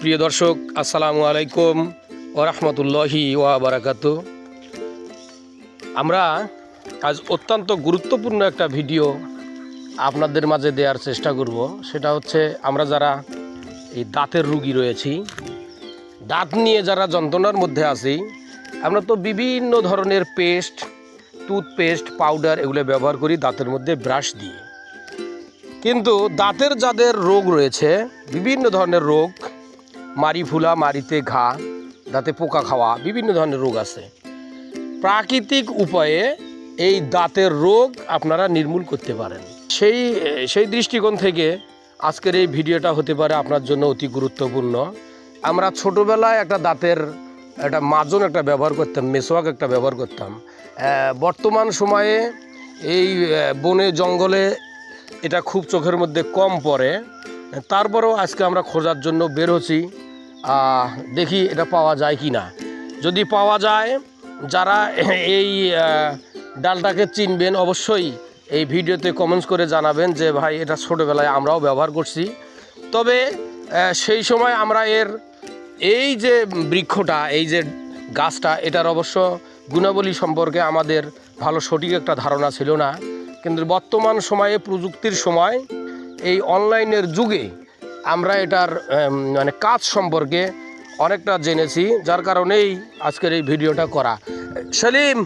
প্রিয় দর্শক, আসসালামু আলাইকুম ওয়া রাহমাতুল্লাহি ওয়া বারাকাতুহু। আমরা আজ অত্যন্ত গুরুত্বপূর্ণ একটা ভিডিও আপনাদের মাঝে দেওয়ার চেষ্টা করব। সেটা হচ্ছে, আমরা যারা এই দাঁতের রোগী রয়েছি, দাঁত নিয়ে যারা যন্ত্রণার মধ্যে আছি, আমরা তো বিভিন্ন ধরনের পেস্ট, টুথপেস্ট, পাউডার এগুলো ব্যবহার করি দাঁতের মধ্যে ব্রাশ দিয়ে। কিন্তু দাঁতের যাদের রোগ রয়েছে, বিভিন্ন ধরনের রোগ, মাড়ি ফুলা, মাড়িতে ঘা, দাঁতে পোকা খাওয়া, বিভিন্ন ধরনের রোগ আছে। প্রাকৃতিক উপায়ে এই দাঁতের রোগ আপনারা নির্মূল করতে পারেন। সেই দৃষ্টিকোণ থেকে আজকের এই ভিডিওটা হতে পারে আপনার জন্য অতি গুরুত্বপূর্ণ। আমরা ছোটোবেলায় একটা দাঁতের একটা মাজন একটা ব্যবহার করতাম, মেসোয়াক একটা ব্যবহার করতাম। বর্তমান সময়ে এই বনে জঙ্গলে এটা খুব চোখের মধ্যে কম পড়ে। তারপরেও আজকে আমরা খোঁজার জন্য বের হচ্ছি, দেখি এটা পাওয়া যায় কি না। যদি পাওয়া যায়, যারা এই ডালটাকে চিনবেন অবশ্যই এই ভিডিওতে কমেন্টস করে জানাবেন যে ভাই এটা ছোটোবেলায় আমরাও ব্যবহার করছি। তবে সেই সময় আমরা এই যে বৃক্ষটা, এই যে গাছটা, এটার অবশ্য গুণাবলী সম্পর্কে আমাদের ভালো সঠিক একটা ধারণা ছিল না। কিন্তু বর্তমান সময়ে, প্রযুক্তির সময়, এই অনলাইনের যুগে আমরা এটার মানে কাজ সম্পর্কে অনেকটা জেনেছি, যার কারণেই আজকের এই ভিডিওটা করা। সেলিম,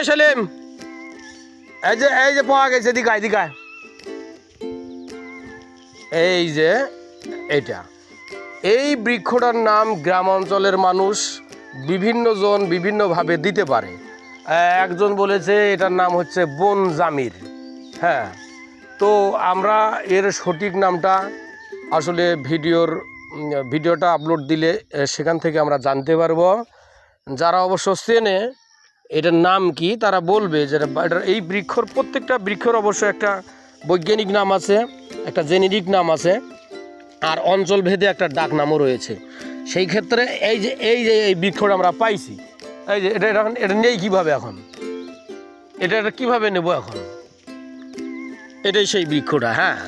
সেলিম, এই যে পাওয়া গেছে, দিঘায় এই যে এটা, এই বৃক্ষটার নাম গ্রাম অঞ্চলের মানুষ বিভিন্ন জন বিভিন্নভাবে দিতে পারে। একজন বলেছে এটার নাম হচ্ছে বন জামির। হ্যাঁ, তো আমরা এর সঠিক নামটা আসলে ভিডিওটা আপলোড দিলে সেখান থেকে আমরা জানতে পারবো। যারা অবশ্য চেনে এটার নাম কি, তারা বলবে যে এটার এই প্রত্যেকটা বৃক্ষর অবশ্য একটা বৈজ্ঞানিক নাম আছে, একটা জেনেরিক নাম আছে, আর অঞ্চলভেদে একটা ডাক নামও রয়েছে। সেই ক্ষেত্রে এই যে এই বৃক্ষটা আমরা পাইছি, এই যে এটা নেই কীভাবে এখন, এটা কীভাবে নেব এখন? এটাই সেই বৃক্ষটা। হ্যাঁ,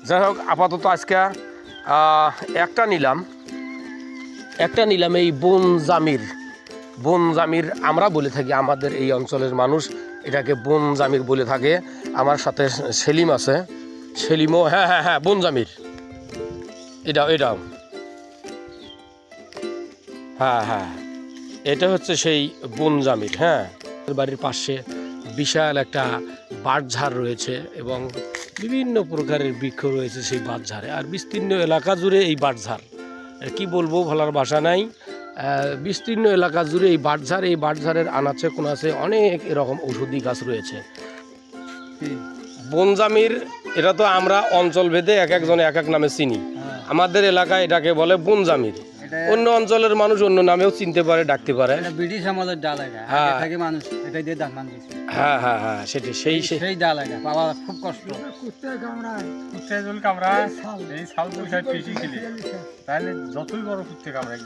যাই হোক, আপাতত আজকে একটা নিলাম এই বন জামির আমরা বলে থাকি, আমাদের এই অঞ্চলের মানুষ এটাকে বন জামির বলে থাকে। আমার সাথে সেলিম আছে, সেলিমও হ্যাঁ বন জামির, এটাও হ্যাঁ এটা হচ্ছে সেই বন জামির। হ্যাঁ, বাড়ির পাশে বিশাল একটা বাঁশঝাড় রয়েছে এবং বিভিন্ন প্রকারের বৃক্ষ রয়েছে সেই বাঁশঝাড়ে, আর বিস্তীর্ণ এলাকা জুড়ে এই বাঁশঝাড়, কি বলবো, বলার ভাষা নাই। বিস্তীর্ণ এলাকা জুড়ে এই বাঁশঝাড়ের আনাচে কোনাচে অনেক এরকম ঔষধি গাছ রয়েছে। বনজামির, এটা তো আমরা অঞ্চলভেদে এক একজনে এক এক নামে চিনি। আমাদের এলাকায় এটাকে বলে বনজামির, অন্য অঞ্চলের মানুষ অন্য নামেও চিনতে পারে, ডাকতে পারে। ব্রিটিশ আমলের ডাল, মানুষ এটাই দিয়ে দান মান দিয়েছে। হ্যাঁ সেটা সেই ডাল, এটা পাওয়া খুব কষ্ট। এই ছাল বৈশাখ বেশি খেলে তাহলে যতই বড় কুত্তে কামড়ে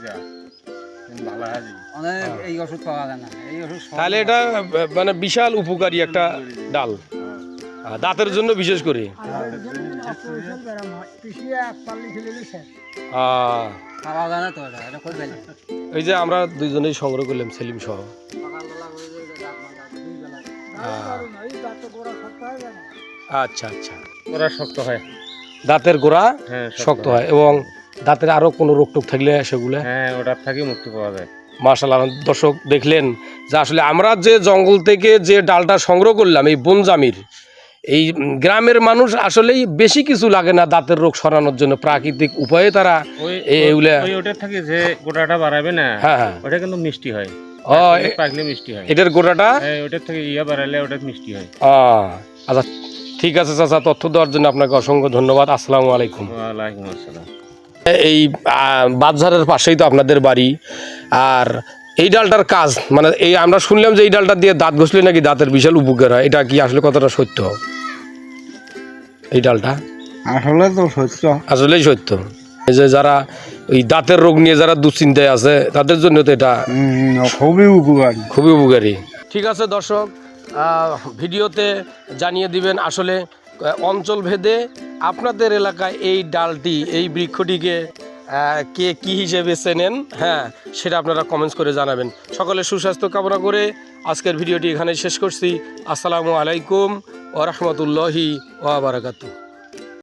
এই ওষুধ পাওয়া যায় না, এই ওষুধ তাহলে এটা মানে বিশাল উপকারী একটা ডাল, দাঁতের জন্য বিশেষ করে। এই যে আমরা দুইজনেই সংগ্রহ করলাম, সেলিম সহ। আচ্ছা, গোড়া শক্ত হয়, দাঁতের গোড়া শক্ত হয়, এবং দাঁতের আরো কোনো রোগ টোক থাকলে সেগুলো ওটার থেকে মুক্তি পাওয়া যায়। মাশাআল্লাহ, দর্শক দেখলেন যে আসলে আমরা যে জঙ্গল থেকে যে ডালটা সংগ্রহ করলাম, এই বনজামির, এই গ্রামের মানুষ আসলেই বেশি কিছু লাগে না দাঁতের রোগ সরানোর জন্য, প্রাকৃতিক উপায়ে তারা ওটার থেকে যে গোটাটা বাড়াবে না, হ্যাঁ ওটা কিন্তু মিষ্টি হয়। পাকলে মিষ্টি হয়, এটার গোটাটা ওটার থেকে বাড়ালে ওটা মিষ্টি হয়। আচ্ছা, ঠিক আছে চাচা, তথ্য দেওয়ার জন্য আপনাকে অসংখ্য ধন্যবাদ। আসসালামু আলাইকুম। ওয়ালাইকুম আসসালাম। এই বাঁশঝাড়ের পাশেই তো আপনাদের বাড়ি, আর এই ডালটার কাজ মানে এই আমরা শুনলাম যে এই ডালটা দিয়ে দাঁত ঘষলে নাকি দাঁতের বিশাল উপকার হয়, এটা কি আসলে কতটা সত্য? এই ডালটা আসলেই সত্য। এই যে যারা ওই দাঁতের রোগ নিয়ে যারা দুশ্চিন্তায় আছে, তাদের জন্য তো এটা খুবই উপকারী। ঠিক আছে দর্শক, ভিডিওতে জানিয়ে দিবেন আসলে অঞ্চল ভেদে আপনাদের এলাকায় এই ডালটি এই বৃক্ষটিকে কে কী হিসেবে চেনেন, হ্যাঁ সেটা আপনারা কমেন্টস করে জানাবেন। সকলের সুস্বাস্থ্য কামনা করে আজকের ভিডিওটি এখানে শেষ করছি। আসসালামু আলাইকুম ওয়া রাহমাতুল্লাহি ওয়া বারাকাতুহু।